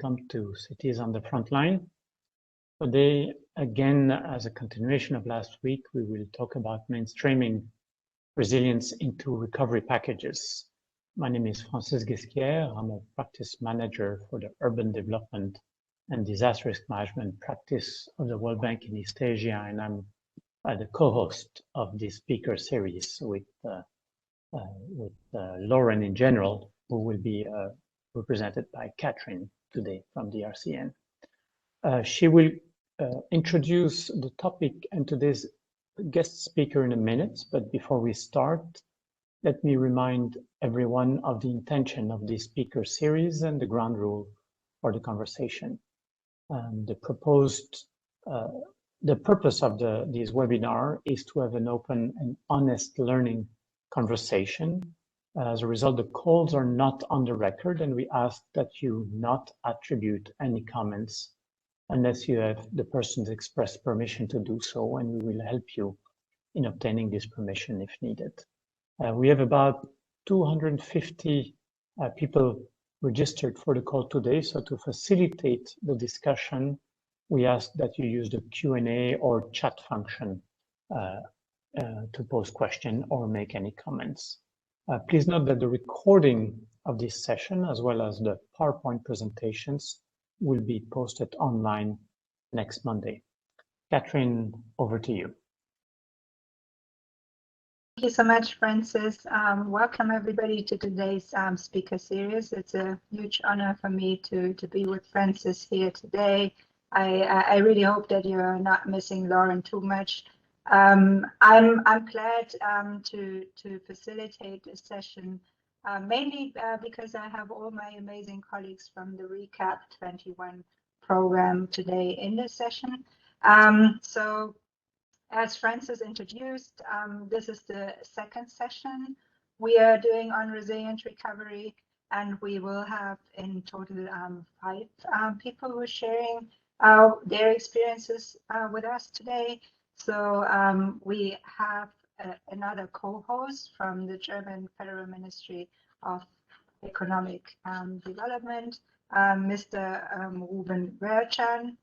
welcome to Cities on the Frontline. Today, again, as a continuation of last week, we will talk about mainstreaming resilience into recovery packages. My name is Francis Guesquière. I'm a practice manager for the Urban Development and Disaster Risk Management practice of the World Bank in East Asia, and I'm the co-host of this speaker series with Lauren in general, who will be represented by Catherine today from the RCN. She will introduce the topic and today's guest speaker in a minute, but before we start, let me remind everyone of the intention of this speaker series and the ground rule for the conversation. The purpose of this webinar is to have an open and honest learning conversation. As a result, the calls are not on the record, and we ask that you not attribute any comments unless you have the person's express permission to do so, and we will help you in obtaining this permission if needed. We have about 250 people registered for the call today, so to facilitate the discussion, we ask that you use the Q&A or chat function to pose questions or make any comments. Please note that the recording of this session, as well as the PowerPoint presentations, will be posted online next Monday. Catherine, over to you. Thank you so much, Francis. Welcome everybody to today's speaker series. It's a huge honor for me to be with Francis here today. I really hope that you're not missing Lauren too much. I'm glad to facilitate this session, mainly because I have all my amazing colleagues from the Recap 21 program today in this session. So as Francis introduced, this is the second session we are doing on resilient recovery, and we will have in total 5 people who are sharing their experiences with us today. So we have another co-host from the German Federal Ministry of Economic Development, Mr. Ruben Werchan.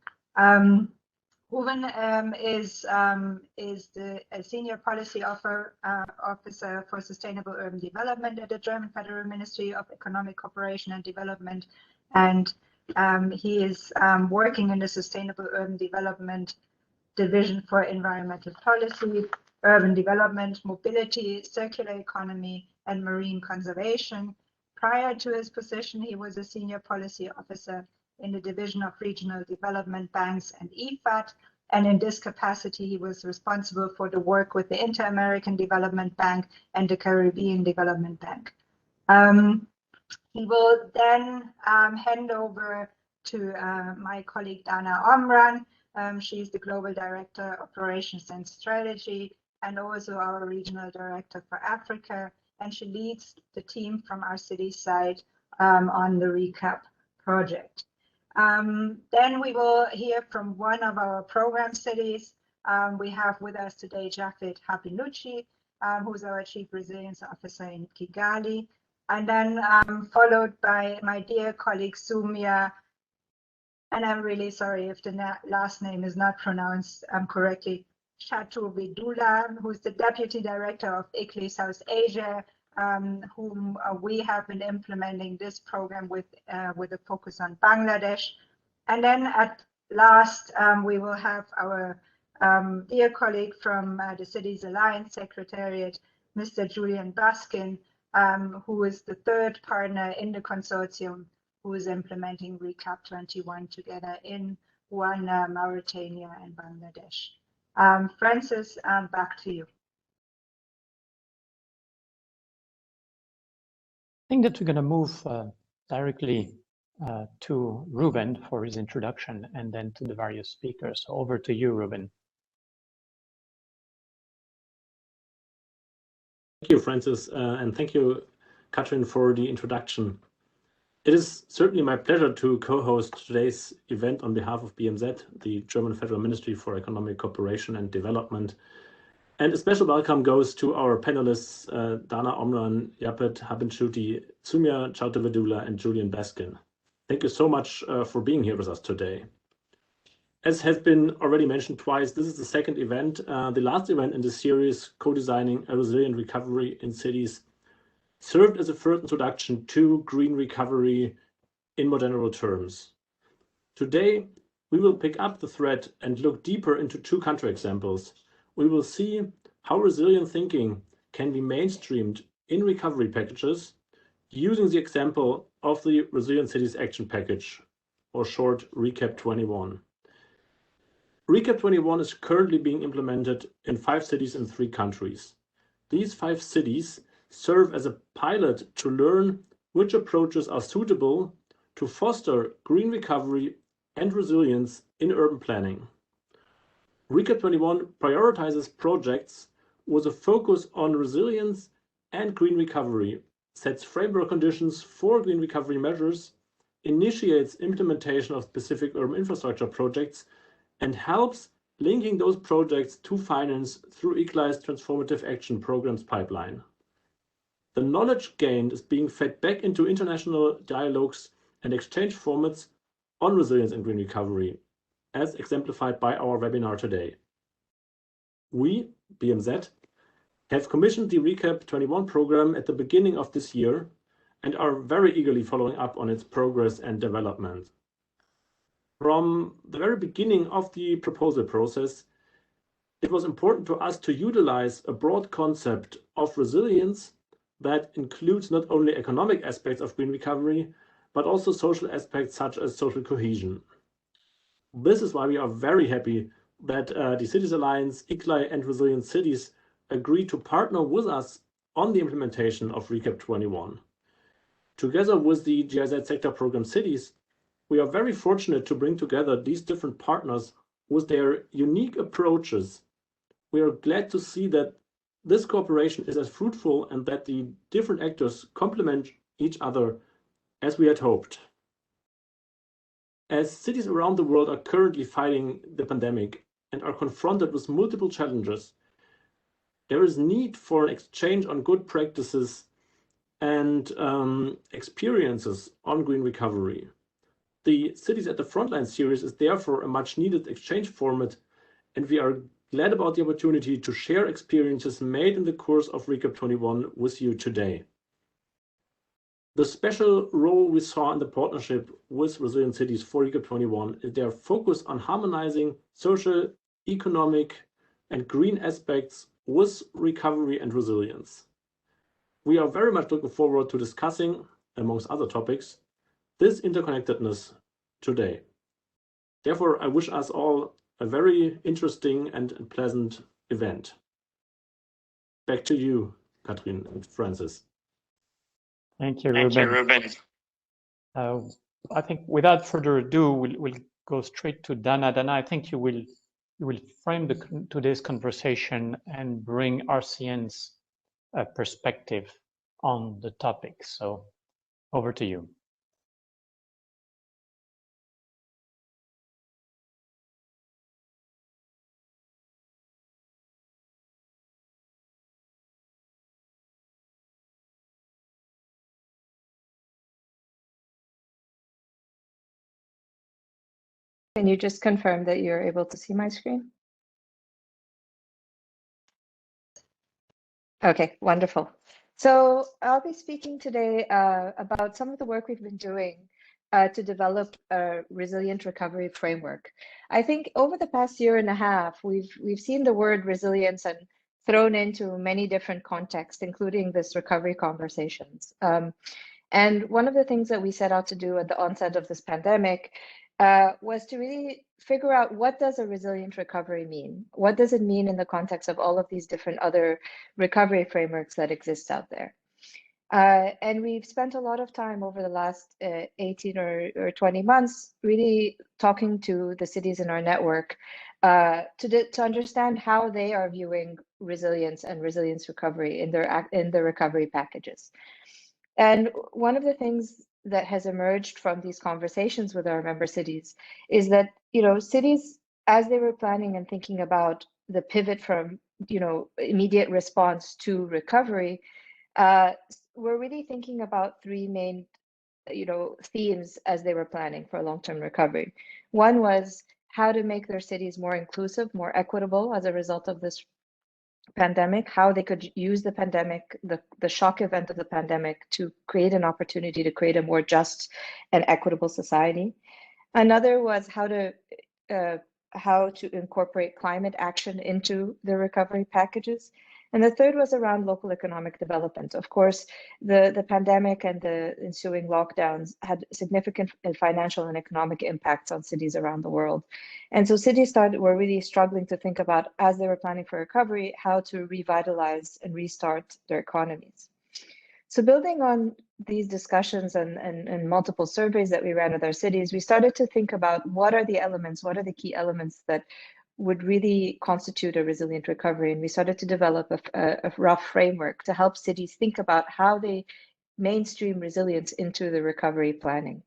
Ruben is the Senior Policy Officer for Sustainable Urban Development at the German Federal Ministry of Economic Cooperation and Development, and he is working in the Sustainable Urban Development Division for Environmental Policy, Urban Development, Mobility, Circular Economy, and Marine Conservation. Prior to his position, he was a Senior Policy Officer in the Division of Regional Development Banks and IFAD, and in this capacity, he was responsible for the work with the Inter-American Development Bank and the Caribbean Development Bank. He will then hand over to my colleague Dana Omran. She's the Global Director, Operations and Strategy, and also our Regional Director for Africa, and she leads the team from our city side on the Recap project. Then we will hear from one of our program cities. We have with us today Japheth Habinshuti, who's our Chief Resilience Officer in Kigali, and then followed by my dear colleague Sumia, and I'm really sorry if the last name is not pronounced correctly, Chatuvidula, who's the Deputy Director of ICLEI South Asia, whom we have been implementing this program with a focus on Bangladesh. And then at last, we will have our dear colleague from the Cities Alliance Secretariat, Mr. Julian Baskin, who is the third partner in the consortium who is implementing Recap 21 together in Rwanda, Mauritania, and Bangladesh. Francis, back to you. I think that we're going to move directly to Ruben for his introduction and then to the various speakers. So over to you, Ruben. Thank you, Francis, and thank you, Catherine, for the introduction. It is certainly my pleasure to co-host today's event on behalf of BMZ, the German Federal Ministry for Economic Cooperation and Development. And a special welcome goes to our panelists, Dana Omran, Japheth Habinshuti, Sumia Chautovedula, and Julian Baskin. Thank you so much for being here with us today. As has been already mentioned twice, this is the second event, the last event in the series, Co-Designing a Resilient Recovery in Cities, served as a first introduction to green recovery in more general terms. Today, we will pick up the thread and look deeper into two country examples. We will see how resilient thinking can be mainstreamed in recovery packages using the example of the Resilient Cities Action Package, or short RECAP 21. RECAP 21 is currently being implemented in 5 cities in 3 countries. These 5 cities serve as a pilot to learn which approaches are suitable to foster green recovery and resilience in urban planning. RECAP 21 prioritizes projects with a focus on resilience and green recovery, sets framework conditions for green recovery measures, initiates implementation of specific urban infrastructure projects, and helps linking those projects to finance through equalized transformative action programs pipeline. The knowledge gained is being fed back into international dialogues and exchange formats on resilience and green recovery, as exemplified by our webinar today. We, BMZ, have commissioned the RECAP 21 program at the beginning of this year and are very eagerly following up on its progress and development. From the very beginning of the proposal process, it was important to us to utilize a broad concept of resilience that includes not only economic aspects of green recovery, but also social aspects such as social cohesion. This is why we are very happy that the Cities Alliance, ICLAI, and Resilient Cities agreed to partner with us on the implementation of RECAP 21. Together with the GIZ sector program cities, we are very fortunate to bring together these different partners with their unique approaches. We are glad to see that this cooperation is as fruitful and that the different actors complement each other as we had hoped. As cities around the world are currently fighting the pandemic and are confronted with multiple challenges, there is need for an exchange on good practices and experiences on green recovery. The Cities at the Frontline series is therefore a much needed exchange format, and we are glad about the opportunity to share experiences made in the course of RECAP 21 with you today. The special role we saw in the partnership with Resilient Cities for RECAP 21 is their focus on harmonizing social, economic, and green aspects with recovery and resilience. We are very much looking forward to discussing, amongst other topics, this interconnectedness today. Therefore, I wish us all a very interesting and pleasant event. Back to you, Katrin and Francis. Thank you, Ruben. I think without further ado, we'll go straight to Dana. Dana, I think you will frame today's conversation and bring RCN's perspective on the topic. So over to you. Can you just confirm that you're able to see my screen? Okay, wonderful. So I'll be speaking today about some of the work we've been doing to develop a resilient recovery framework. I think over the past year and a half, we've seen the word resilience and thrown into many different contexts, including this recovery conversations. And one of the things that we set out to do at the onset of this pandemic was to really figure out, what does a resilient recovery mean? What does it mean in the context of all of these different other recovery frameworks that exist out there? And we've spent a lot of time over the last 18 or 20 months really talking to the cities in our network to understand how they are viewing resilience and resilience recovery in their recovery packages. And one of the things that has emerged from these conversations with our member cities is that, cities, as they were planning and thinking about the pivot from, immediate response to recovery, we're really thinking about 3 main themes as they were planning for long-term recovery. One was how to make their cities more inclusive, more equitable as a result of this pandemic, how they could use the pandemic, the shock event of the pandemic, to create an opportunity to create a more just and equitable society. Another was how to incorporate climate action into the recovery packages. And the third was around local economic development. Of course, the pandemic and the ensuing lockdowns had significant financial and economic impacts on cities around the world. And so cities were really struggling to think about, as they were planning for recovery, how to revitalize and restart their economies. So building on these discussions and multiple surveys that we ran with our cities, we started to think about what are the key elements that would really constitute a resilient recovery. And we started to develop a rough framework to help cities think about how they mainstream resilience into the recovery planning.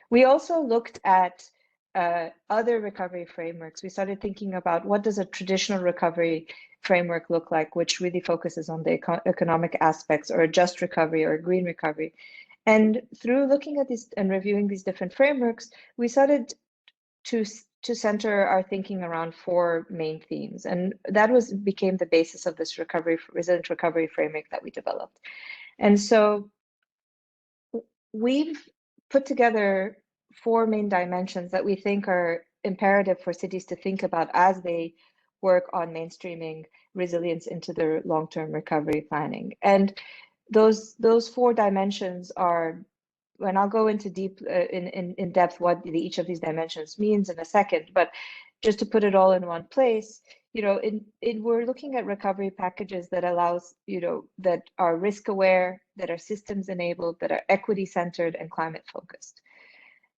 We also looked at other recovery frameworks. We started thinking about what does a traditional recovery framework look like, which really focuses on the economic aspects, or a just recovery or a green recovery. And through looking at these and reviewing these different frameworks, we started to center our thinking around 4 main themes. And that became the basis of this resilient recovery framework that we developed. And so we've put together 4 main dimensions that we think are imperative for cities to think about as they work on mainstreaming resilience into their long-term recovery planning. And those 4 dimensions are, and I'll go into in depth what each of these dimensions means in a second, but just to put it all in one place, we're looking at recovery packages that allows, that are risk aware, that are systems enabled, that are equity centered and climate focused.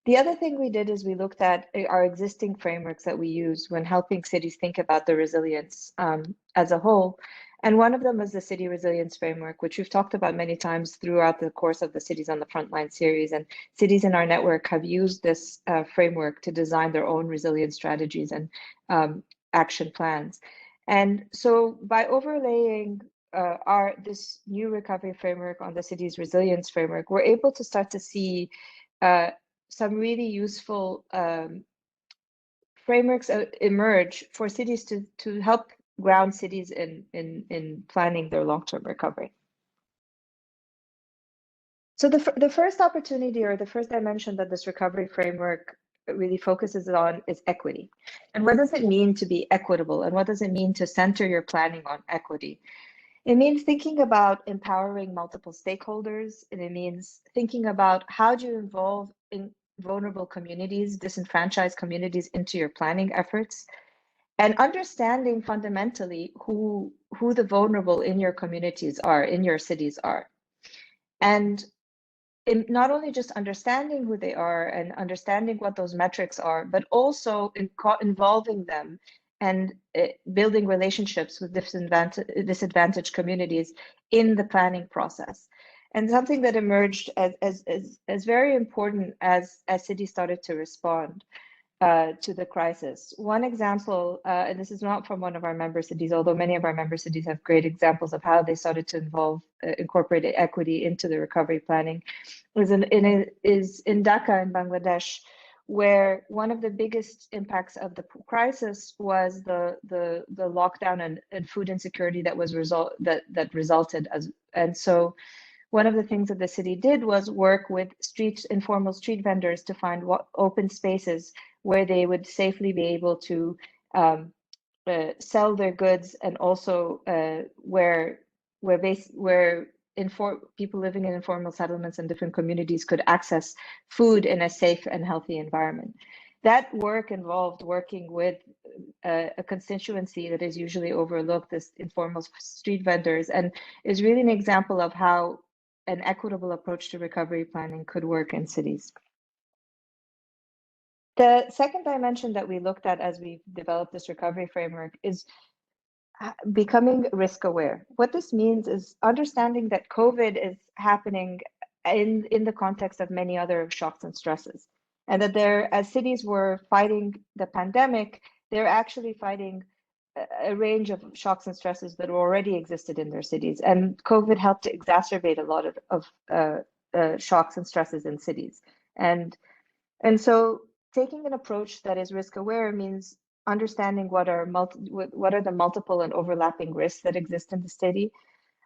The other thing we did is we looked at our existing frameworks that we use when helping cities think about the resilience as a whole. And one of them was the City Resilience Framework, which we've talked about many times throughout the course of the Cities on the Frontline series. And cities in our network have used this framework to design their own resilience strategies and action plans. And so by overlaying this new recovery framework on the city's resilience framework, we're able to start to see some really useful frameworks emerge for cities to help ground cities in planning their long-term recovery. So the first opportunity, or the first dimension that this recovery framework really focuses on, is equity. And what does it mean to be equitable? And what does it mean to center your planning on equity? It means thinking about empowering multiple stakeholders, and it means thinking about how do you involve vulnerable communities, disenfranchised communities into your planning efforts, and understanding fundamentally who the vulnerable in your communities are, in your cities are. And not only just understanding who they are and understanding what those metrics are, but also involving them and building relationships with disadvantaged communities in the planning process. And something that emerged as very important as cities started to respond to the crisis. One example, and this is not from one of our member cities, although many of our member cities have great examples of how they started to incorporate equity into the recovery planning, is in Dhaka in Bangladesh, where one of the biggest impacts of the crisis was the lockdown and food insecurity that resulted. And so one of the things that the city did was work with informal street vendors to find open spaces where they would safely be able to sell their goods, and also where people living in informal settlements and different communities could access food in a safe and healthy environment. That work involved working with a constituency that is usually overlooked, as informal street vendors, and is really an example of how an equitable approach to recovery planning could work in cities. The second dimension that we looked at as we developed this recovery framework is becoming risk aware. What this means is understanding that COVID is happening in the context of many other shocks and stresses, and that as cities were fighting the pandemic, they're actually fighting a range of shocks and stresses that already existed in their cities. And COVID helped to exacerbate a lot of shocks and stresses in cities. And so taking an approach that is risk aware means understanding what are the multiple and overlapping risks that exist in the city,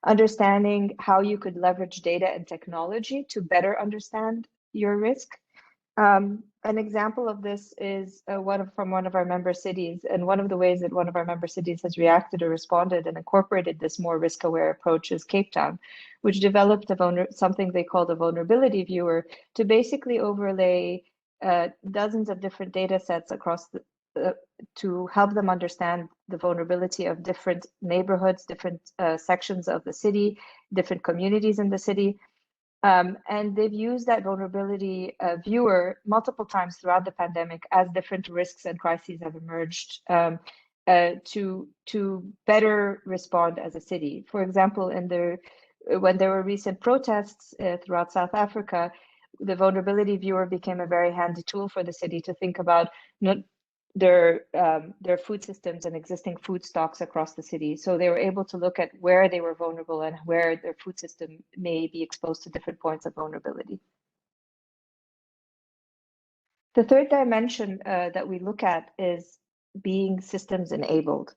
understanding how you could leverage data and technology to better understand your risk. An example of this is from one of our member cities, and one of the ways that one of our member cities has reacted or responded and incorporated this more risk-aware approach is Cape Town, which developed something they called a vulnerability viewer to basically overlay dozens of different data sets across to help them understand the vulnerability of different neighborhoods, different sections of the city, different communities in the city. And they've used that vulnerability viewer multiple times throughout the pandemic as different risks and crises have emerged to better respond as a city. For example, when there were recent protests throughout South Africa, the vulnerability viewer became a very handy tool for the city to think about their food systems and existing food stocks across the city. So they were able to look at where they were vulnerable and where their food system may be exposed to different points of vulnerability. The third dimension that we look at is being systems enabled.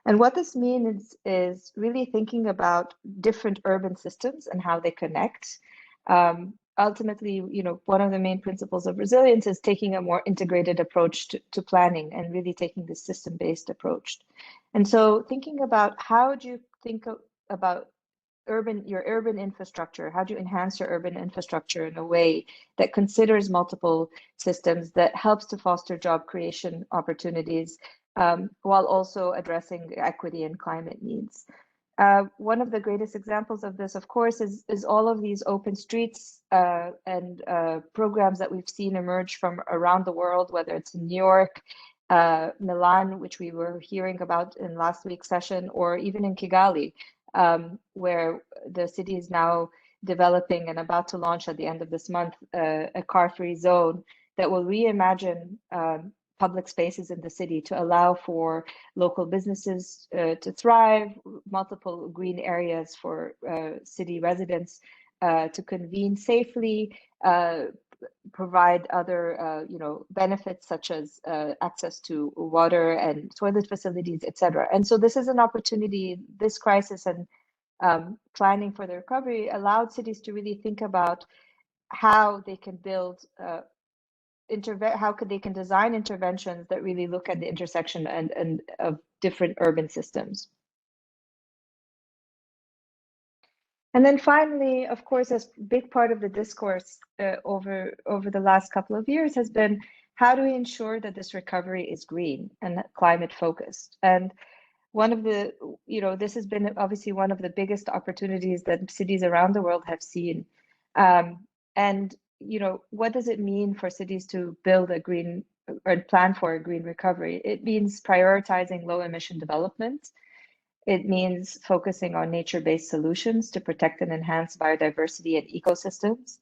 And what this means is really thinking about different urban systems and how they connect. Ultimately, one of the main principles of resilience is taking a more integrated approach to planning and really taking this system-based approach. And so thinking about how do you think about your urban infrastructure, how do you enhance your urban infrastructure in a way that considers multiple systems, that helps to foster job creation opportunities, while also addressing equity and climate needs. One of the greatest examples of this, of course, is all of these open streets and programs that we've seen emerge from around the world, whether it's in New York, Milan, which we were hearing about in last week's session, or even in Kigali, where the city is now developing and about to launch at the end of this month a car-free zone that will reimagine public spaces in the city to allow for local businesses to thrive, multiple green areas for city residents to convene safely, provide other benefits such as access to water and toilet facilities, etc. And so this is an opportunity. This crisis and planning for the recovery allowed cities to really think about how they can build they can design interventions that really look at the intersection and of different urban systems. And then finally, of course, a big part of the discourse over the last couple of years has been, how do we ensure that this recovery is green and climate focused? And one of the, this has been obviously one of the biggest opportunities that cities around the world have seen. And what does it mean for cities to build a green or plan for a green recovery? It means prioritizing low emission development. It means focusing on nature-based solutions to protect and enhance biodiversity and ecosystems.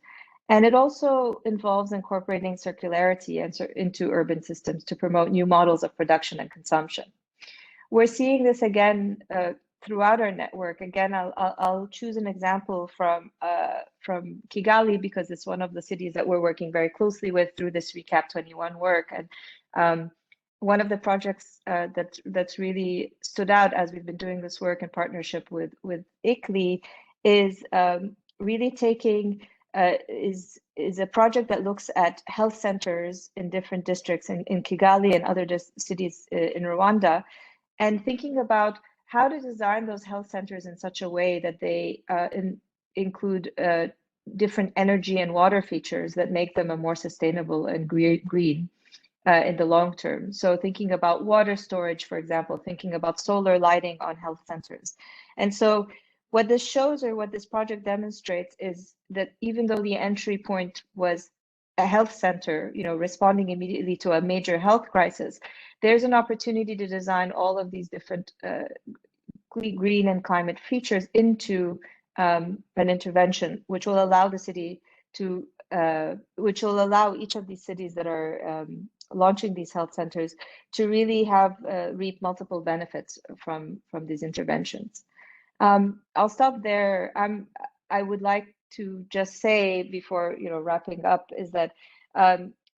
And it also involves incorporating circularity into urban systems to promote new models of production and consumption. We're seeing this again throughout our network. Again, I'll choose an example from Kigali because it's one of the cities that we're working very closely with through this Recap 21 work. And one of the projects that's really stood out as we've been doing this work in partnership with ICLEI is really taking is a project that looks at health centers in different districts in Kigali and other cities in Rwanda, and thinking about how to design those health centers in such a way that they include different energy and water features that make them a more sustainable and green in the long term. So thinking about water storage, for example, thinking about solar lighting on health centers. And so what this shows, or what this project demonstrates, is that even though the entry point was a health center, responding immediately to a major health crisis, there's an opportunity to design all of these different green and climate features into an intervention, which will allow the city to, which will allow each of these cities that are launching these health centers to really have reap multiple benefits from these interventions. I'll stop there. I would like just say before wrapping up is that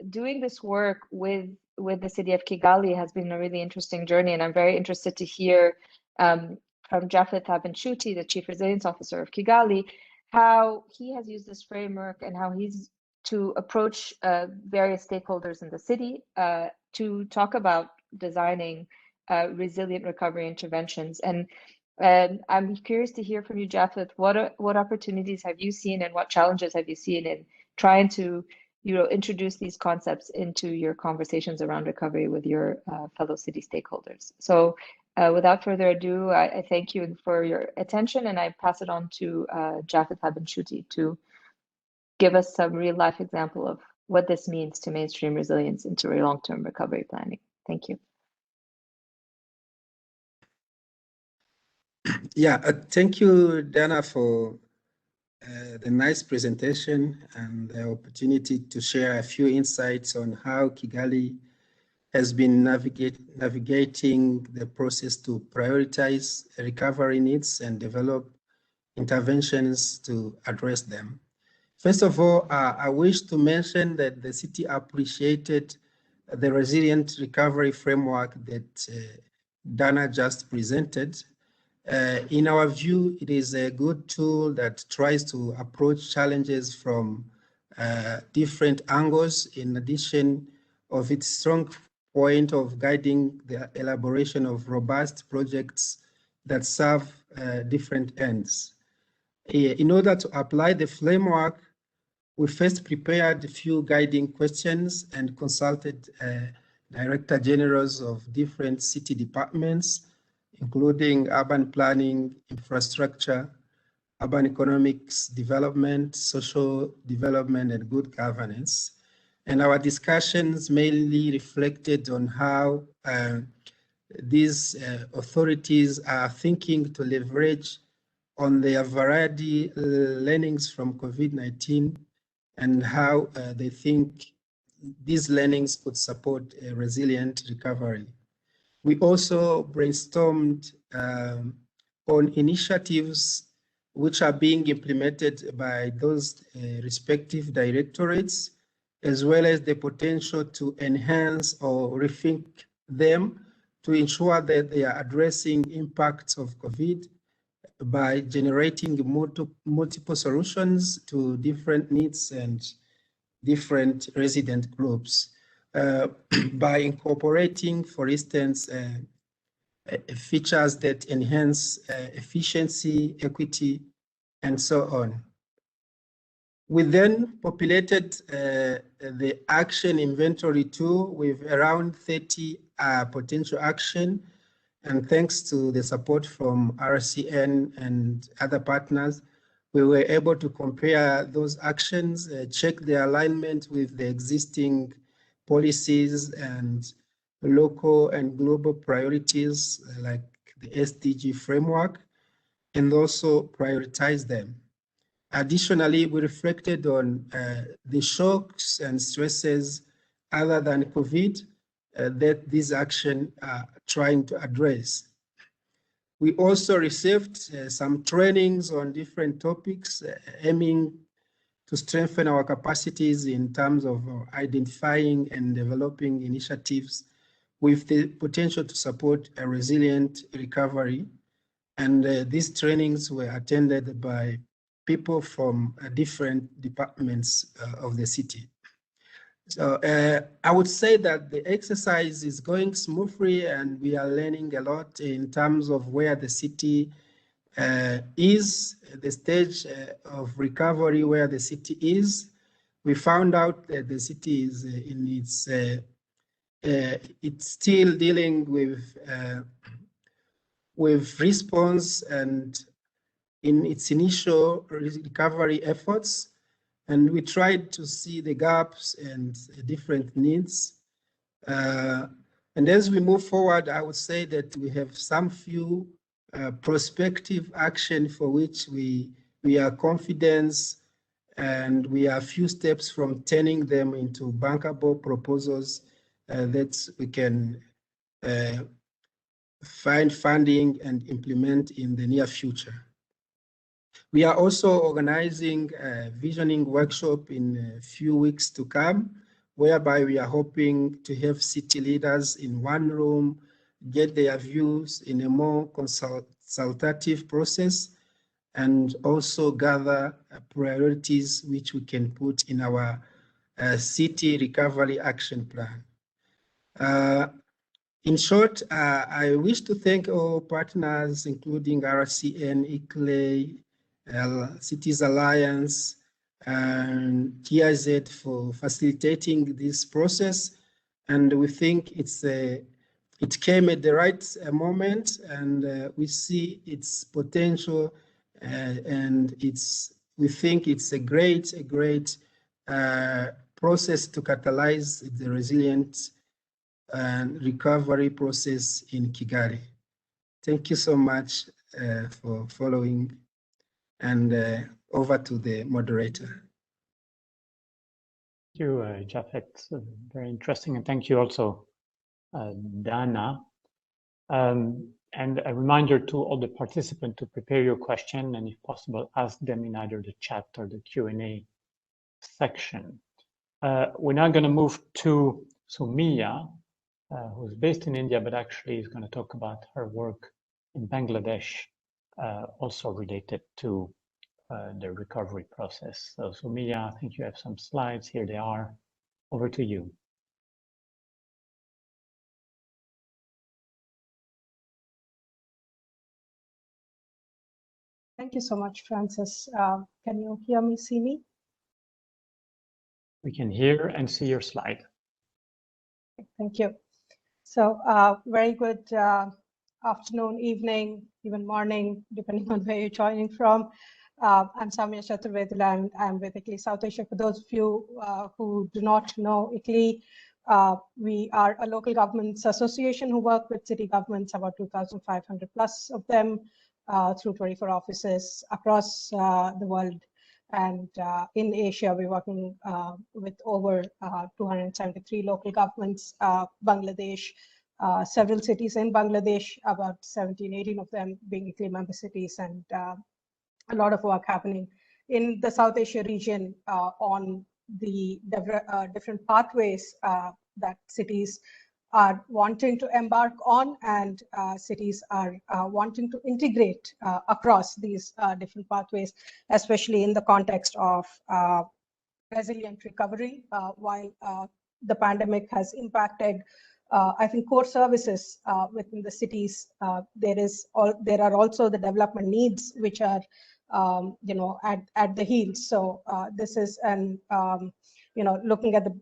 doing this work with the city of Kigali has been a really interesting journey, and I'm very interested to hear from Japheth Habinshuti, the Chief Resilience Officer of Kigali, how he has used this framework and how he's to approach various stakeholders in the city to talk about designing resilient recovery interventions. And I'm curious to hear from you, Japheth. What opportunities have you seen, and what challenges have you seen in trying to introduce these concepts into your conversations around recovery with your fellow city stakeholders? So without further ado, I thank you for your attention, and I pass it on to Japheth Habinshuti to give us some real life example of what this means to mainstream resilience into long-term recovery planning. Thank you. Yeah, thank you, Dana, for the nice presentation and the opportunity to share a few insights on how Kigali has been navigating the process to prioritize recovery needs and develop interventions to address them. First of all, I wish to mention that the city appreciated the resilient recovery framework that Dana just presented. In our view, it is a good tool that tries to approach challenges from different angles, in addition of its strong point of guiding the elaboration of robust projects that serve different ends. In order to apply the framework, we first prepared a few guiding questions and consulted Director Generals of different city departments, including urban planning, infrastructure, urban economics development, social development, and good governance. And our discussions mainly reflected on how these authorities are thinking to leverage on their variety learnings from COVID-19 and how they think these learnings could support a resilient recovery. We also brainstormed on initiatives which are being implemented by those respective directorates, as well as the potential to enhance or rethink them to ensure that they are addressing impacts of COVID by generating multiple solutions to different needs and different resident groups. By incorporating, for instance, features that enhance efficiency, equity, and so on. We then populated the action inventory tool with around 30 potential action, and thanks to the support from RCN and other partners, we were able to compare those actions, check their alignment with the existing policies and local and global priorities like the SDG framework, and also prioritize them. Additionally, we reflected on the shocks and stresses other than COVID that these actions are trying to address. We also received some trainings on different topics aiming to strengthen our capacities in terms of identifying and developing initiatives with the potential to support a resilient recovery. And these trainings were attended by people from different departments of the city. So I would say that the exercise is going smoothly, and we are learning a lot in terms of where the city is, the stage of recovery where the city is. We found out that the city is in its, it's still dealing with response and in its initial recovery efforts. And we tried to see the gaps and different needs. And as we move forward, I would say that we have some few prospective action for which we are confident, and we are a few steps from turning them into bankable proposals that we can find funding and implement in the near future. We are also organizing a visioning workshop in a few weeks to come, whereby we are hoping to have city leaders in one room, get their views in a more consultative process, and also gather priorities which we can put in our city recovery action plan. In short, I wish to thank all partners, including RCN, ICLEI, Cities Alliance, and GIZ for facilitating this process. And we think it came at the right moment, and we see its potential, and we think it's a great process to catalyze the resilient and recovery process in Kigali. Thank you so much for following, and over to the moderator. Thank you, Japheth. Very interesting, and thank you also, Dana. And a reminder to all the participants to prepare your question, and if possible, ask them in either the chat or the Q&A section. We're now going to move to Sumia, who's based in India, but actually is going to talk about her work in Bangladesh, also related to the recovery process. So Sumia, I think you have some slides. Here they are. Over to you. Thank you so much, Francis. Can you hear me, see me? We can hear and see your slide. Thank you. So very good afternoon, evening, even morning, depending on where you're joining from. I'm Samia Chaturvedula, and I'm with ICLEI South Asia. For those of you who do not know ICLEI, we are a local governments association who work with city governments, about 2,500 plus of them, through 24 offices across the world. And in Asia, we're working with over 273 local governments, Bangladesh, several cities in Bangladesh, about 17, 18 of them being ICLEI member cities, and a lot of work happening in the South Asia region on the different pathways that cities are wanting to embark on, and cities are wanting to integrate across these different pathways, especially in the context of resilient recovery. While the pandemic has impacted, I think, core services within the cities, there are also the development needs which are at the heels. So this is an looking at the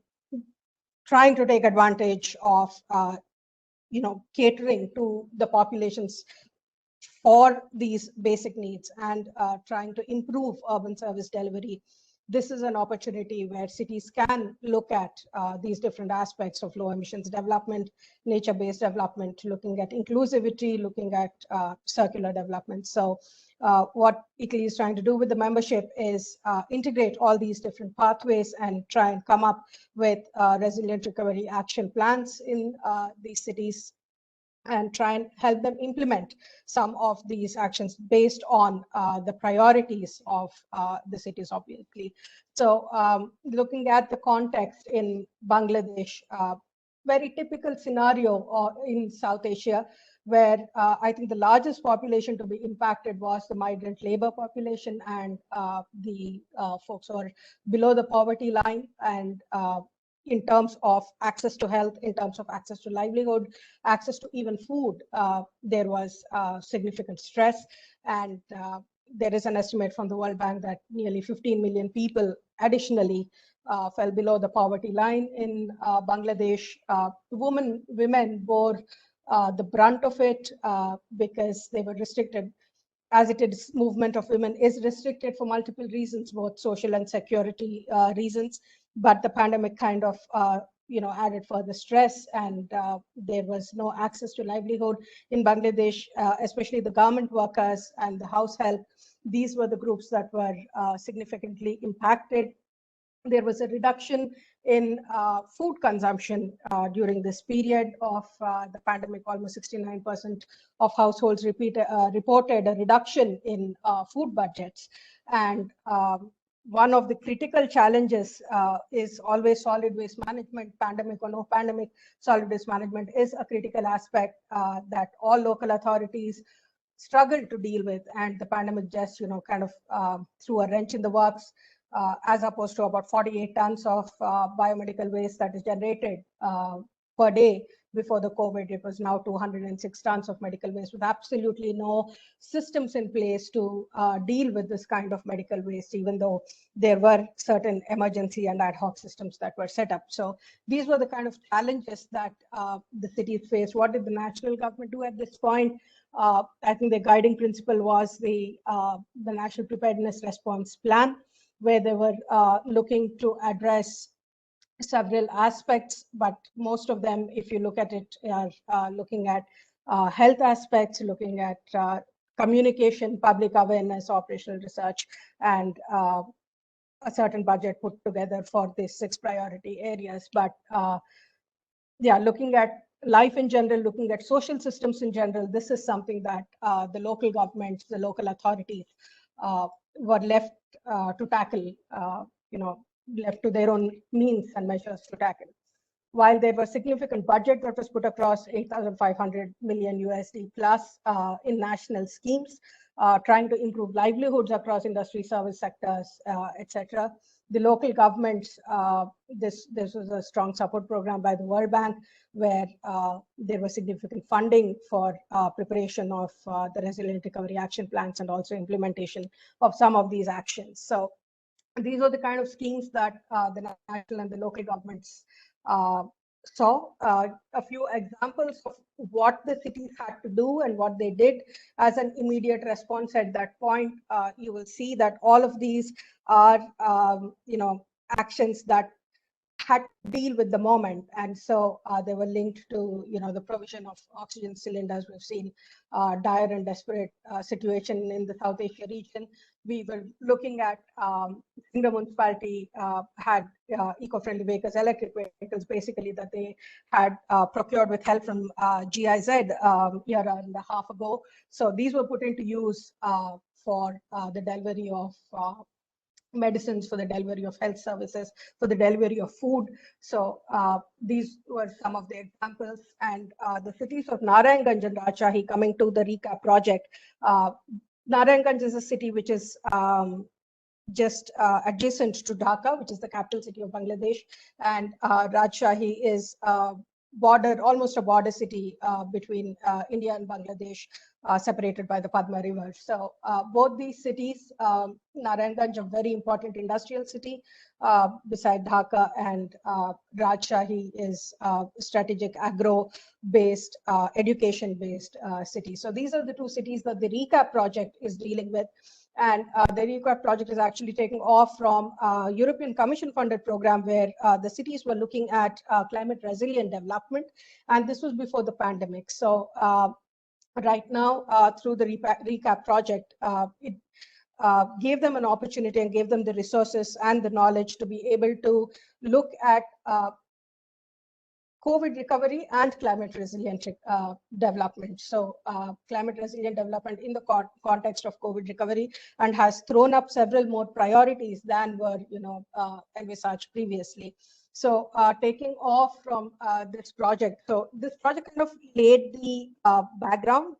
trying to take advantage of catering to the populations for these basic needs, and trying to improve urban service delivery. This is an opportunity where cities can look at these different aspects of low emissions development, nature-based development, looking at inclusivity, looking at circular development. So what ICLEI is trying to do with the membership is integrate all these different pathways and try and come up with resilient recovery action plans in these cities, and try and help them implement some of these actions based on the priorities of the cities, obviously. So looking at the context in Bangladesh, very typical scenario in South Asia, where I think the largest population to be impacted was the migrant labor population, and the folks who are below the poverty line, and in terms of access to health, in terms of access to livelihood, access to even food, there was significant stress. And there is an estimate from the World Bank that nearly 15 million people additionally fell below the poverty line in Bangladesh. Women bore the brunt of it because they were restricted, as it is, movement of women is restricted for multiple reasons, both social and security reasons. But the pandemic kind of added further stress, and there was no access to livelihood in Bangladesh, especially the garment workers and the house help. These were the groups that were significantly impacted. There was a reduction in food consumption during this period of the pandemic. Almost 69% of households reported a reduction in food budgets. And one of the critical challenges is always solid waste management. Pandemic or no pandemic, solid waste management is a critical aspect that all local authorities struggle to deal with, and the pandemic just kind of threw a wrench in the works. As opposed to about 48 tons of biomedical waste that is generated per day before the COVID, it was now 206 tons of medical waste, with absolutely no systems in place to deal with this kind of medical waste, even though there were certain emergency and ad hoc systems that were set up. So these were the kind of challenges that the cities faced. What did the national government do at this point? I think the guiding principle was the National Preparedness Response Plan, where they were looking to address several aspects, but most of them, if you look at it, are looking at health aspects, looking at communication, public awareness, operational research, and a certain budget put together for these 6 priority areas. But yeah, looking at life in general, looking at social systems in general, this is something that the local governments, the local authorities were left to tackle, left to their own means and measures to tackle. While there was significant budget that was put across 8,500 million USD plus in national schemes, trying to improve livelihoods across industry, service sectors, etc. The local governments, this was a strong support program by the World Bank, where there was significant funding for preparation of the resilient recovery action plans and also implementation of some of these actions. So these are the kind of schemes that the national and the local governments saw. A few examples of what the cities had to do and what they did as an immediate response at that point. You will see that all of these are, actions that had to deal with the moment, and so they were linked to the provision of oxygen cylinders. We've seen dire and desperate situation in the South Asia region. We were looking at the municipality had eco-friendly vehicles, electric vehicles, basically, that they had procured with help from GIZ a year and a half ago. So these were put into use for the delivery of medicines, for the delivery of health services, for the delivery of food. So these were some of the examples. And the cities of Narayanganj and Rajshahi, coming to the recap project. Narayanganj is a city which is just adjacent to Dhaka, which is the capital city of Bangladesh, and Rajshahi is almost a border city between India and Bangladesh, separated by the Padma River. So both these cities, Narayanganj, a very important industrial city beside Dhaka, and Rajshahi is a strategic agro-based, education-based city. So these are the 2 cities that the recap project is dealing with. And the recap project is actually taking off from a European Commission funded program where the cities were looking at climate resilient development. And this was before the pandemic. So right now, through the recap project, it gave them an opportunity and gave them the resources and the knowledge to be able to look at COVID recovery and climate resilient development. So climate resilient development in the context of COVID recovery, and has thrown up several more priorities than were envisaged previously. So taking off from this project, so this project kind of laid the background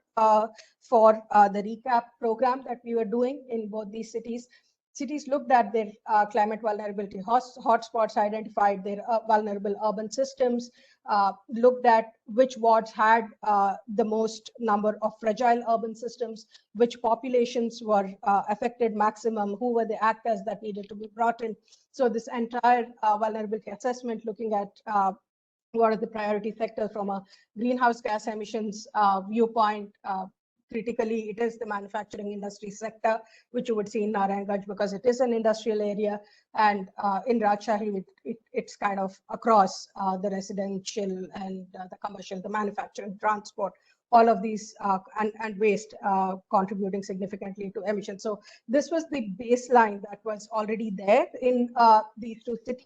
for the recap program that we were doing in both these cities. Cities looked at their climate vulnerability hotspots, identified their vulnerable urban systems, looked at which wards had the most number of fragile urban systems, which populations were affected maximum, who were the actors that needed to be brought in. So this entire vulnerability assessment, looking at what are the priority sectors from a greenhouse gas emissions viewpoint. Critically, it is the manufacturing industry sector, which you would see in Narayanganj because it is an industrial area, and in Rajshahi, it's kind of across the residential and the commercial, the manufacturing, transport, all of these and waste contributing significantly to emissions. So this was the baseline that was already there in these 2 cities.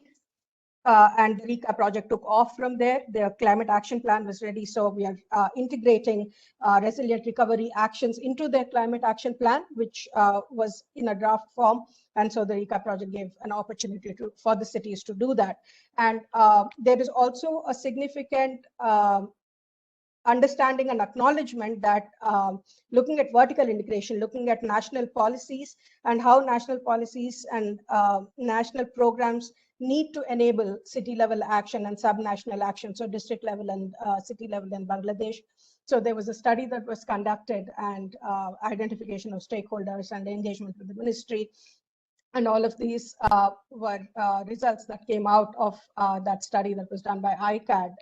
and the RECA project took off from there. The climate action plan was ready, so we are integrating resilient recovery actions into their climate action plan, which was in a draft form. And so the RECA project gave an opportunity for the cities to do that. And there is also a significant understanding and acknowledgement that looking at vertical integration, looking at national policies and how national policies and national programs need to enable city level action and subnational action, so district level and city level in Bangladesh. So there was a study that was conducted and identification of stakeholders and engagement with the ministry. And all of these were results that came out of that study that was done by ICAD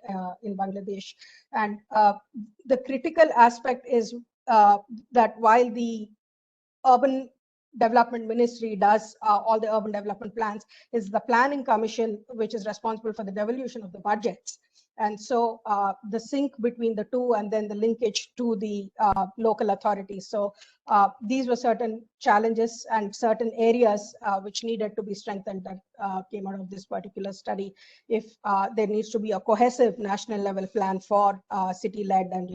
in Bangladesh. And the critical aspect is that while the Urban Development Ministry does all the urban development plans, is the Planning Commission, which is responsible for the devolution of the budgets. And so the sync between the two and then the linkage to the local authorities. So these were certain challenges and certain areas which needed to be strengthened that came out of this particular study. If there needs to be a cohesive national level plan for city-led and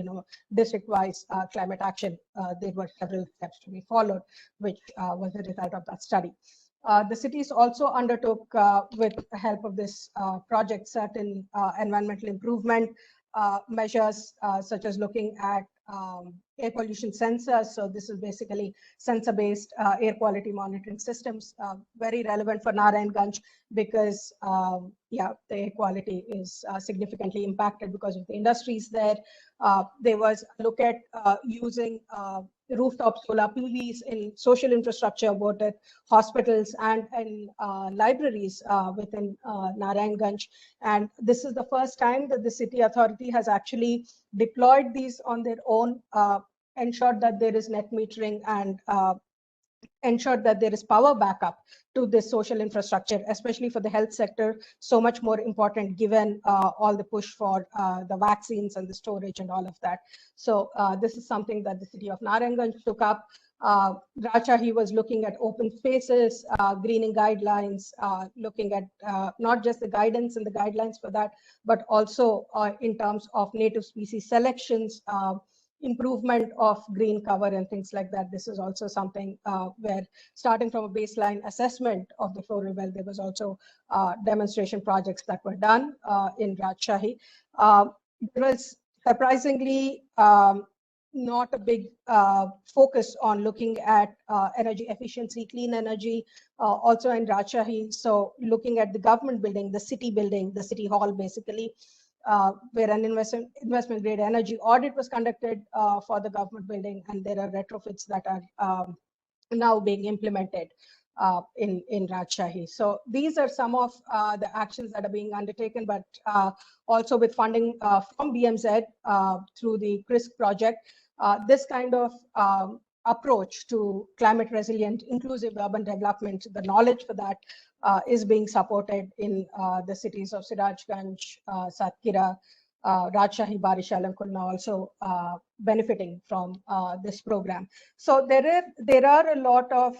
district-wise climate action, there were several steps to be followed, which was the result of that study. The cities also undertook, with the help of this project, certain environmental improvement measures, such as looking at air pollution sensors. So this is basically sensor-based air quality monitoring systems, very relevant for Narayanganj because, the air quality is significantly impacted because of the industries there. There was a look at using rooftop solar PVs in social infrastructure, both at hospitals and in libraries within Narayanganj. And this is the first time that the city authority has actually deployed these on their own, ensured that there is net metering and ensured that there is power backup to this social infrastructure, especially for the health sector, so much more important given all the push for the vaccines and the storage and all of that. So this is something that the city of Narayanganj took up. Rajshahi was looking at open spaces, greening guidelines, looking at not just the guidance and the guidelines for that, but also in terms of native species selections, improvement of green cover and things like that. This is also something where, starting from a baseline assessment of the floral belt, there was also demonstration projects that were done in Rajshahi. There was surprisingly not a big focus on looking at energy efficiency, clean energy, also in Rajshahi. So looking at the government building, the city hall basically, where an investment grade energy audit was conducted for the government building, and there are retrofits that are now being implemented in Rajshahi. So these are some of the actions that are being undertaken, but also with funding from BMZ through the CRISC project, this kind of approach to climate resilient, inclusive urban development, the knowledge for that is being supported in the cities of Sirajganj, Satkhira, Rajshahi, Barisal, and Khulna also benefiting from this program. So there are a lot of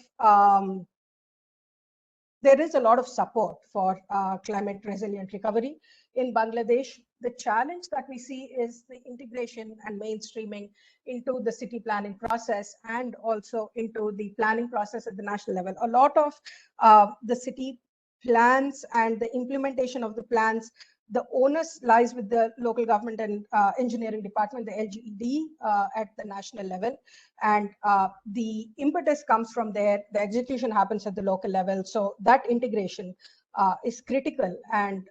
there is a lot of support for climate resilient recovery in Bangladesh. The challenge that we see is the integration and mainstreaming into the city planning process and also into the planning process at the national level. A lot of the city plans and the implementation of the plans, the onus lies with the local government and engineering department, the LGED, at the national level. And the impetus comes from there. The execution happens at the local level. So that integration is critical. And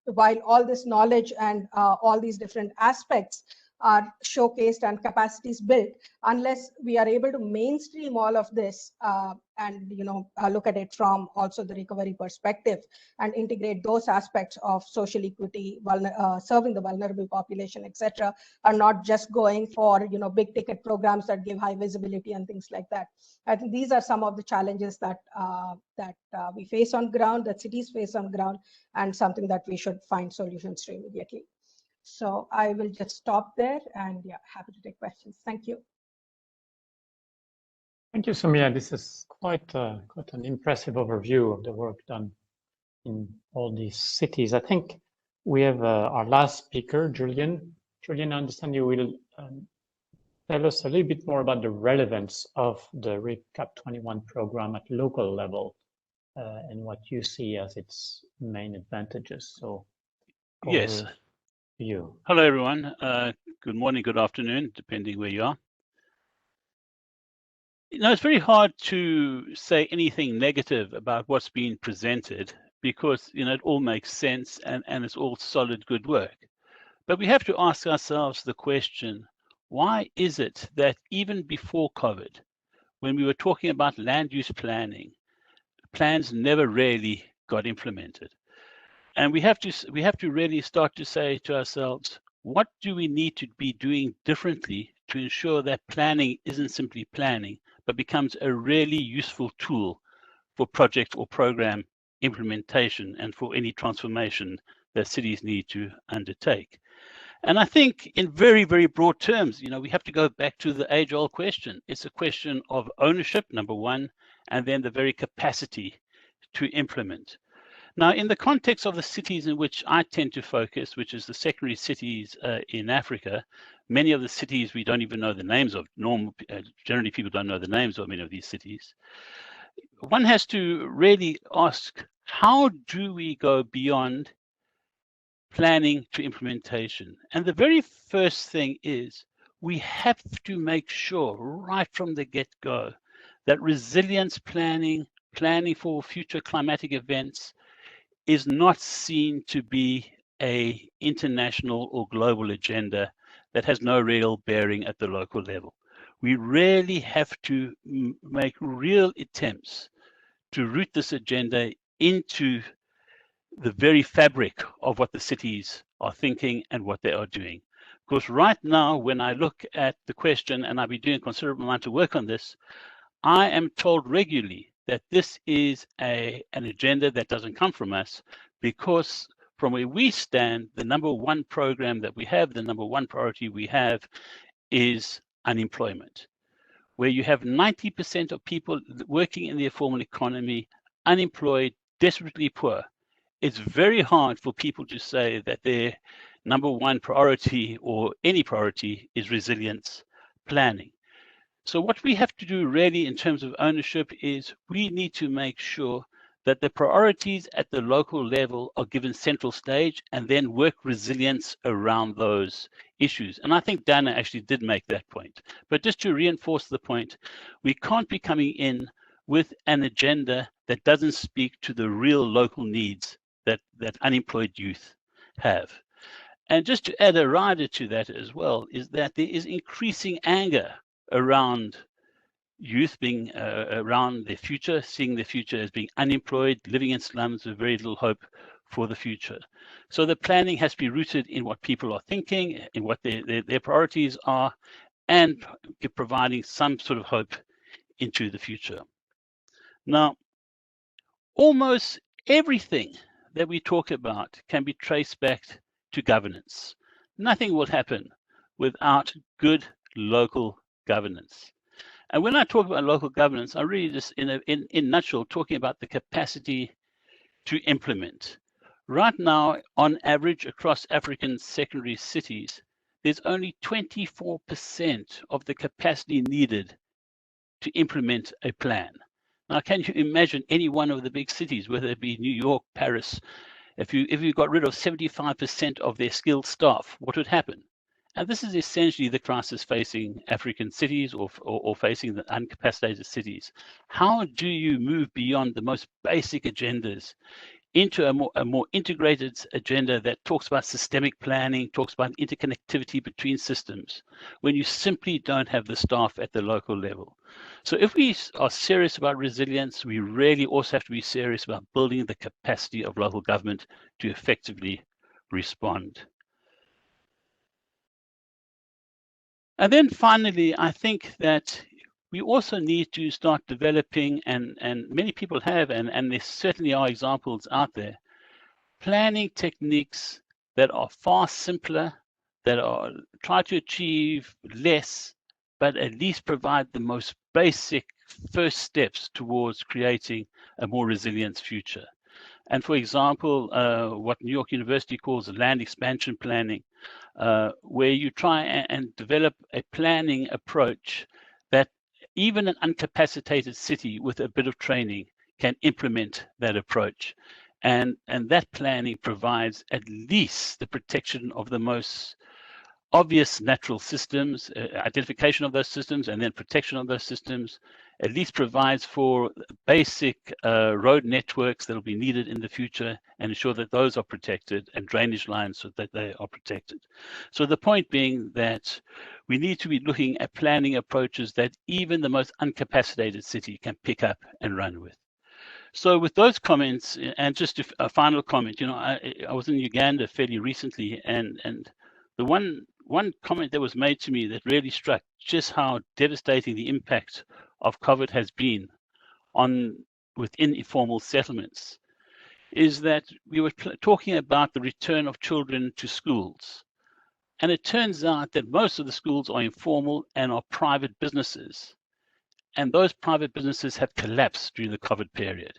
while all this knowledge and all these different aspects are showcased and capacities built, unless we are able to mainstream all of this and look at it from also the recovery perspective and integrate those aspects of social equity, serving the vulnerable population, etc., are not just going for big ticket programs that give high visibility and things like that. I think these are some of the challenges that we face on ground, that cities face on ground, and something that we should find solutions to immediately. So I will just stop there, and happy to take questions. Thank you. Thank you, Soumya. This is quite an impressive overview of the work done in all these cities. I think we have our last speaker, Julian. Julian, I understand you will tell us a little bit more about the relevance of the RECAP 21 program at local level and what you see as its main advantages. So, yes. You. Hello, everyone. Good morning, good afternoon, depending where you are. You know, it's very hard to say anything negative about what's being presented because, you know, it all makes sense and it's all solid, good work. But we have to ask ourselves the question, why is it that even before COVID, when we were talking about land use planning, plans never really got implemented? And we have to really start to say to ourselves, what do we need to be doing differently to ensure that planning isn't simply planning, but becomes a really useful tool for project or program implementation and for any transformation that cities need to undertake? And I think in very, very broad terms, you know, we have to go back to the age-old question. It's a question of ownership, number one, and then the very capacity to implement. Now, in the context of the cities in which I tend to focus, which is the secondary cities in Africa, many of the cities we don't even know the names of. Generally, people don't know the names of many of these cities. One has to really ask, how do we go beyond planning to implementation? And the very first thing is we have to make sure right from the get-go that resilience planning, planning for future climatic events, is not seen to be an international or global agenda that has no real bearing at the local level. We really have to make real attempts to root this agenda into the very fabric of what the cities are thinking and what they are doing. Because right now, when I look at the question, and I've been doing a considerable amount of work on this, I am told regularly that this is an agenda that doesn't come from us, because from where we stand, the number one program that we have, the number one priority we have is unemployment, where you have 90% of people working in the informal economy, unemployed, desperately poor. It's very hard for people to say that their number one priority or any priority is resilience planning. So what we have to do really in terms of ownership is we need to make sure that the priorities at the local level are given central stage and then work resilience around those issues. And I think Dana actually did make that point. But just to reinforce the point, we can't be coming in with an agenda that doesn't speak to the real local needs that unemployed youth have. And just to add a rider to that as well, is that there is increasing anger around youth being around their future, seeing their future as being unemployed, living in slums with very little hope for the future. So the planning has to be rooted in what people are thinking, in what their priorities are, and providing some sort of hope into the future. Now, almost everything that we talk about can be traced back to governance. Nothing will happen without good local governance. And when I talk about local governance, I really just, in a nutshell, talking about the capacity to implement. Right now, on average, across African secondary cities, there's only 24% of the capacity needed to implement a plan. Now, can you imagine any one of the big cities, whether it be New York, Paris, if you got rid of 75% of their skilled staff, what would happen? And this is essentially the crisis facing African cities or facing the incapacitated cities. How do you move beyond the most basic agendas into a more integrated agenda that talks about systemic planning, talks about interconnectivity between systems, when you simply don't have the staff at the local level? So if we are serious about resilience, we really also have to be serious about building the capacity of local government to effectively respond. And then finally, I think that we also need to start developing, and many people have, and there certainly are examples out there, planning techniques that are far simpler, that are try to achieve less, but at least provide the most basic first steps towards creating a more resilient future. And for example, what New York University calls land expansion planning, where you try and develop a planning approach that even an incapacitated city with a bit of training can implement that approach. And that planning provides at least the protection of the most obvious natural systems, identification of those systems, and then protection of those systems, at least provides for basic road networks that will be needed in the future and ensure that those are protected, and drainage lines so that they are protected. So the point being that we need to be looking at planning approaches that even the most incapacitated city can pick up and run with. So with those comments, and just a final comment, I was in Uganda fairly recently, and the one comment that was made to me that really struck just how devastating the impact of COVID has been within informal settlements is that we were talking about the return of children to schools. And it turns out that most of the schools are informal and are private businesses. And those private businesses have collapsed during the COVID period.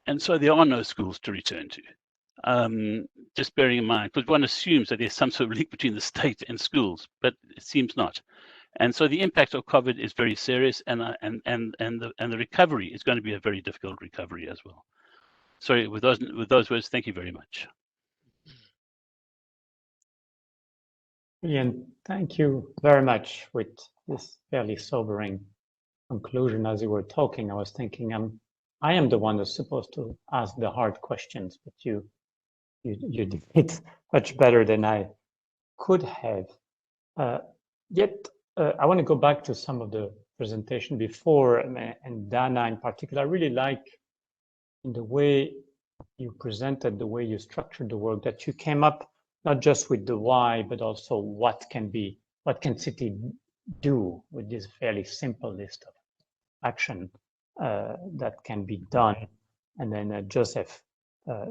And so there are no schools to return to. Just bearing in mind, because one assumes that there's some sort of link between the state and schools, but it seems not. And so the impact of COVID is very serious, and the recovery is going to be a very difficult recovery as well. Sorry, with those words, thank you very much. Ian, thank you very much with this fairly sobering conclusion. As you were talking, I was thinking, I am the one that's supposed to ask the hard questions, but you did it much better than I could have. Yet, I want to go back to some of the presentation before, and Dana in particular. I really like in the way you presented, the way you structured the work, that you came up not just with the why, but also what can city do with this fairly simple list of action that can be done. And then Joseph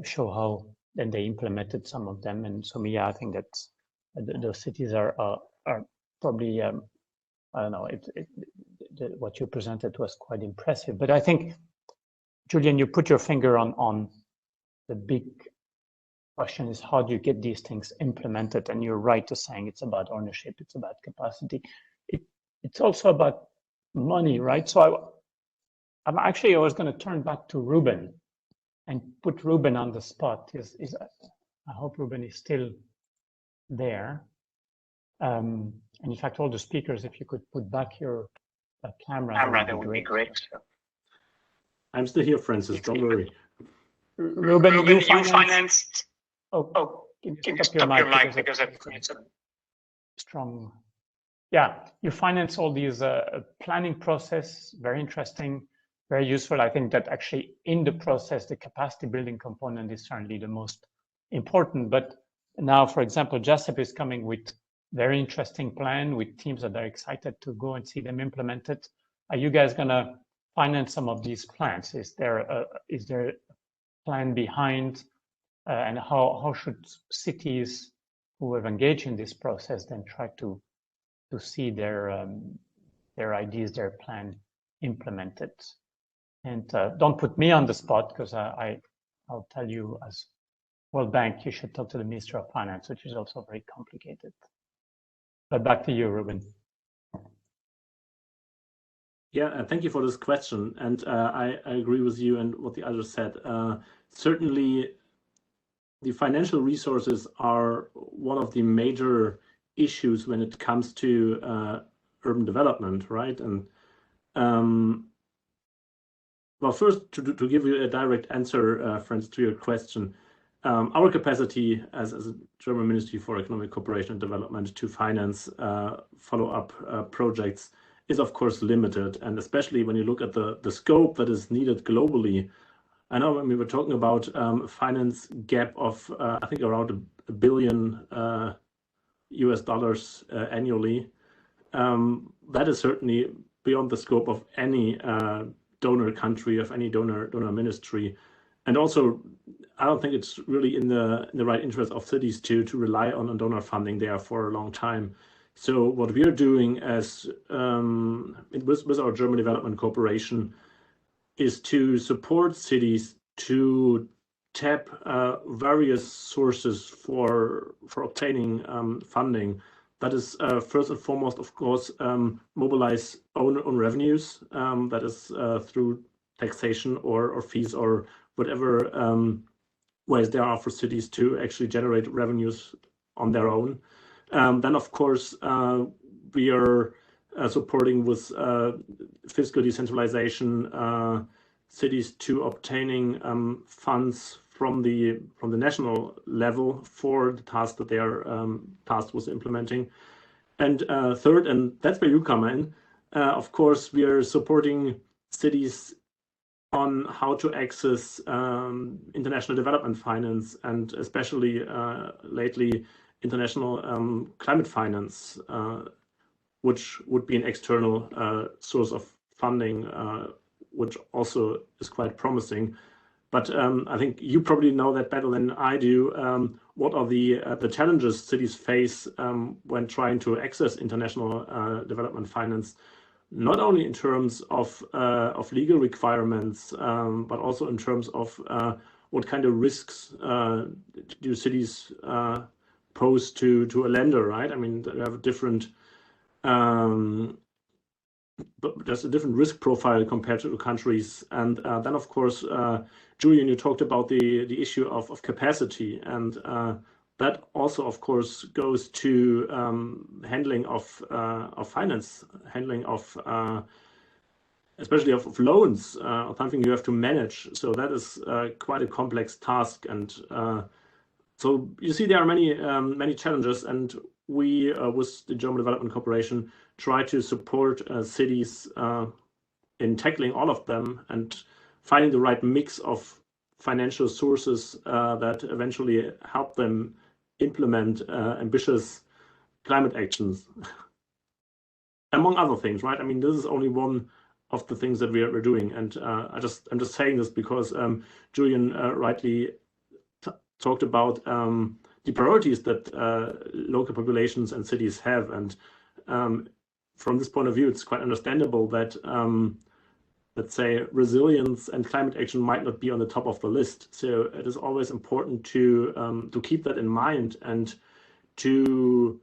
show how then they implemented some of them. And so, yeah, I think that those cities are probably, I don't know, what you presented was quite impressive. But I think, Julian, you put your finger on the big question is, how do you get these things implemented? And you're right to saying it's about ownership, it's about capacity. It's also about money, right? So I was going to turn back to Ruben and put Ruben on the spot. I hope Ruben is still there. And in fact, all the speakers, if you could put back your camera, that would be great. I'm still here, Francis. Don't worry. Ruben, you financed. Can you stop your mic because it's a strong. Yeah, you finance all these planning process. Very interesting, very useful. I think that actually in the process, the capacity building component is certainly the most important. But now, for example, Japheth is coming with very interesting plan with teams that are excited to go and see them implemented. Are you guys gonna finance some of these plans? Is there a plan behind, and how should cities who have engaged in this process then try to see their ideas, their plan implemented? And don't put me on the spot, because I'll tell you, as World Bank, you should talk to the Minister of Finance, which is also very complicated. But back to you, Ruben. Yeah, thank you for this question. And I agree with you and what the others said. Certainly, the financial resources are one of the major issues when it comes to urban development, right? And well, first, to give you a direct answer, friends, to your question, our capacity as a German Ministry for Economic Cooperation and Development to finance follow-up projects is, of course, limited. And especially when you look at the scope that is needed globally. I know when we were talking about finance gap of, I think, around $1 billion US annually, that is certainly beyond the scope of any donor country, of any donor ministry. And also, I don't think it's really in the right interest of cities to rely on donor funding there for a long time. So what we are doing as with our German Development Corporation is to support cities to tap various sources for obtaining funding. That is first and foremost, of course, mobilize own revenues. That is through taxation or fees or whatever ways there are for cities to actually generate revenues on their own. Then, of course, we are supporting with fiscal decentralization cities to obtaining funds from the national level for the task that they are tasked with implementing. And third, and that's where you come in, of course, we are supporting cities on how to access international development finance, and especially lately international climate finance, which would be an external source of funding, which also is quite promising. But I think you probably know that better than I do. What are the challenges cities face when trying to access international development finance? Not only in terms of legal requirements, but also in terms of what kind of risks do cities pose to a lender, right? I mean, they have a different, but there's a different risk profile compared to countries. And then, of course, Julian, you talked about the issue of capacity, and that also, of course, goes to handling of finance, handling of especially of loans, something you have to manage. So that is quite a complex task, and so you see there are many challenges, and we with the German Development Corporation try to support cities in tackling all of them and finding the right mix of financial sources that eventually help them implement ambitious climate actions, among other things, right? I mean, this is only one of the things that we're doing, and I'm just saying this because Julian rightly talked about the priorities that local populations and cities have, and from this point of view, it's quite understandable that let's say resilience and climate action might not be on the top of the list. So it is always important to keep that in mind, and to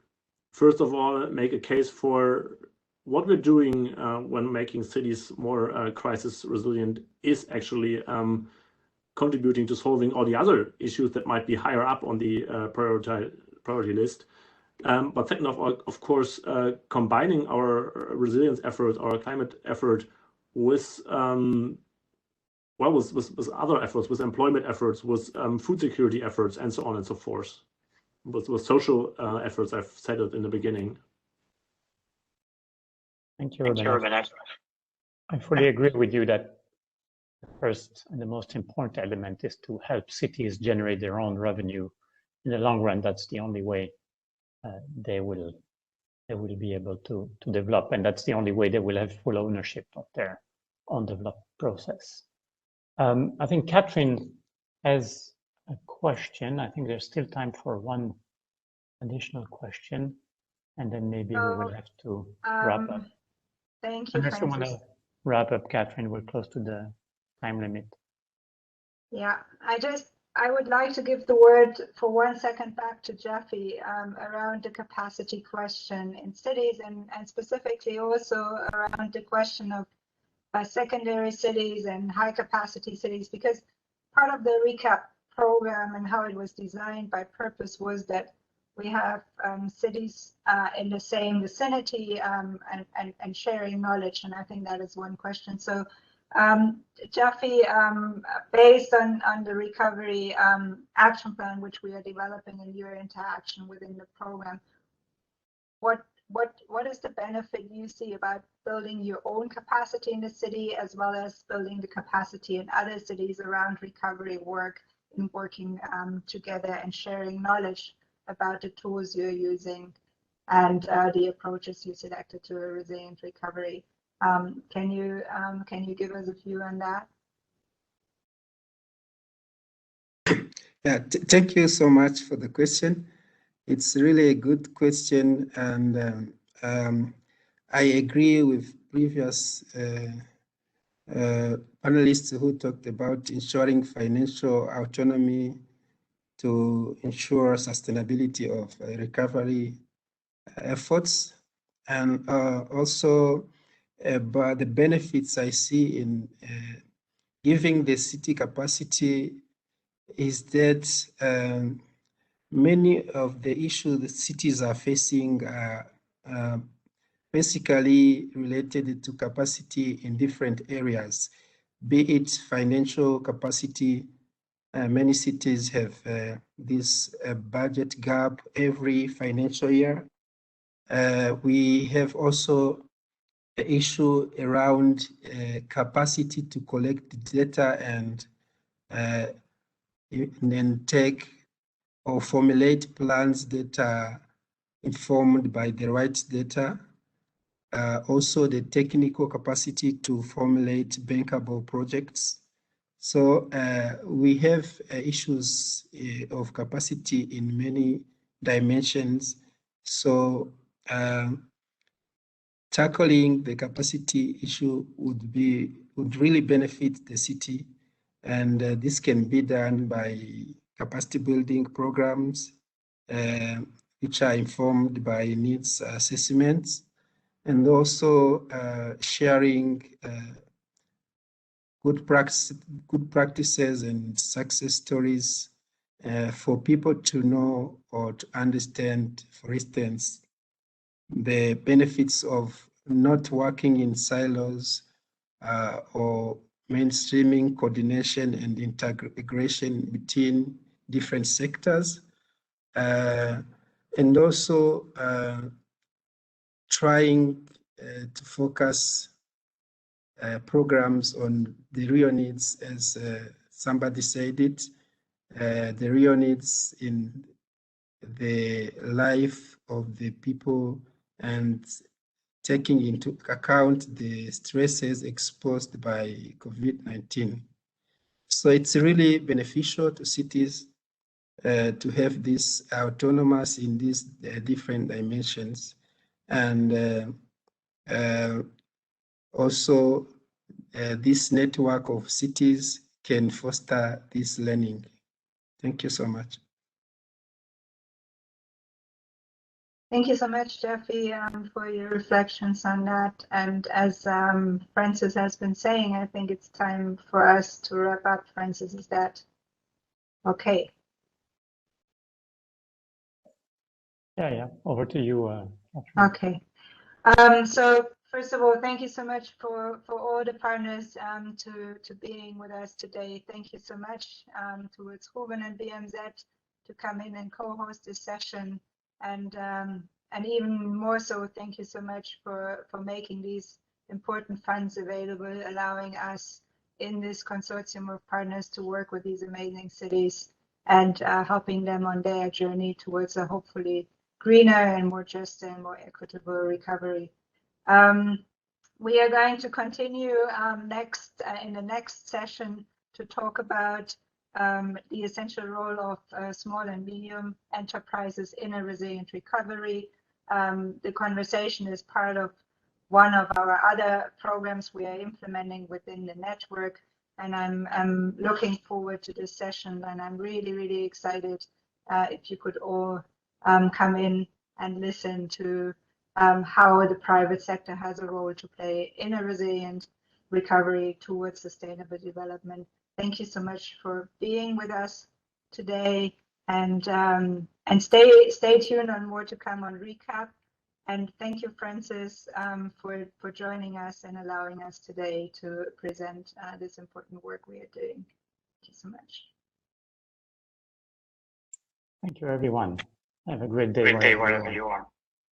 first of all make a case for what we're doing when making cities more crisis resilient is actually contributing to solving all the other issues that might be higher up on the priority list. But second of course, combining our resilience effort, our climate effort, with with other efforts, with employment efforts, with food security efforts, and so on and so forth, with social efforts. I've said it in the beginning. Thank you, Ruben. I fully agree with you that the first and the most important element is to help cities generate their own revenue. In the long run, that's the only way they will be able to develop, and that's the only way they will have full ownership of their own development process. I think Catherine has a question. I think there's still time for one additional question, and then maybe we will have to wrap up. Thank you, Unless you want to wrap up, Catherine, we're close to the time limit. Yeah, I would like to give the word for 1 second back to Japheth around the capacity question in cities, and specifically also around the question of secondary cities and high capacity cities, because part of the recap program and how it was designed by purpose was that we have cities in the same vicinity and sharing knowledge, and I think that is one question. So Japheth, based on the recovery action plan which we are developing and your interaction within the program, what is the benefit you see about building your own capacity in the city, as well as building the capacity in other cities around recovery work, in working together and sharing knowledge about the tools you're using and the approaches you selected to a resilient recovery? Can you give us a view on that? Yeah, thank you so much for the question. It's really a good question, and I agree with previous panelists who talked about ensuring financial autonomy to ensure sustainability of recovery efforts, and also about the benefits I see in giving the city capacity is that many of the issues the cities are facing are basically related to capacity in different areas, be it financial capacity. Many cities have this budget gap every financial year. We have also the issue around capacity to collect data and then take or formulate plans that are informed by the right data. Also the technical capacity to formulate bankable projects. So we have issues of capacity in many dimensions. So tackling the capacity issue would really benefit the city, and this can be done by capacity building programs, which are informed by needs assessments, and also sharing good practices and success stories for people to know or to understand, for instance, the benefits of not working in silos or mainstreaming coordination and integration between different sectors, and also trying to focus programs on the real needs, as somebody said it, the real needs in the life of the people, and taking into account the stresses exposed by COVID-19. So it's really beneficial to cities to have this autonomous in these different dimensions, and also this network of cities can foster this learning. Thank you so much. Thank you so much, Jeffy, for your reflections on that. And as Francis has been saying, I think it's time for us to wrap up. Francis, is that okay? Yeah. Over to you. Okay. So first of all, thank you so much for all the partners to being with us today. Thank you so much towards Ruben and BMZ to come in and co-host this session. And even more so, thank you so much for making these important funds available, allowing us in this consortium of partners to work with these amazing cities and helping them on their journey towards a hopefully greener and more just and more equitable recovery. We are going to continue next in the next session to talk about the essential role of small and medium enterprises in a resilient recovery. The conversation is part of one of our other programs we are implementing within the network, and I'm looking forward to this session, and I'm really excited if you could all come in and listen to how the private sector has a role to play in a resilient recovery towards sustainable development. Thank you so much for being with us today, and stay tuned on more to come on Recap. And thank you, Francis, for joining us and allowing us today to present this important work we are doing. Thank you so much. Thank you, everyone. Have a great day wherever you are.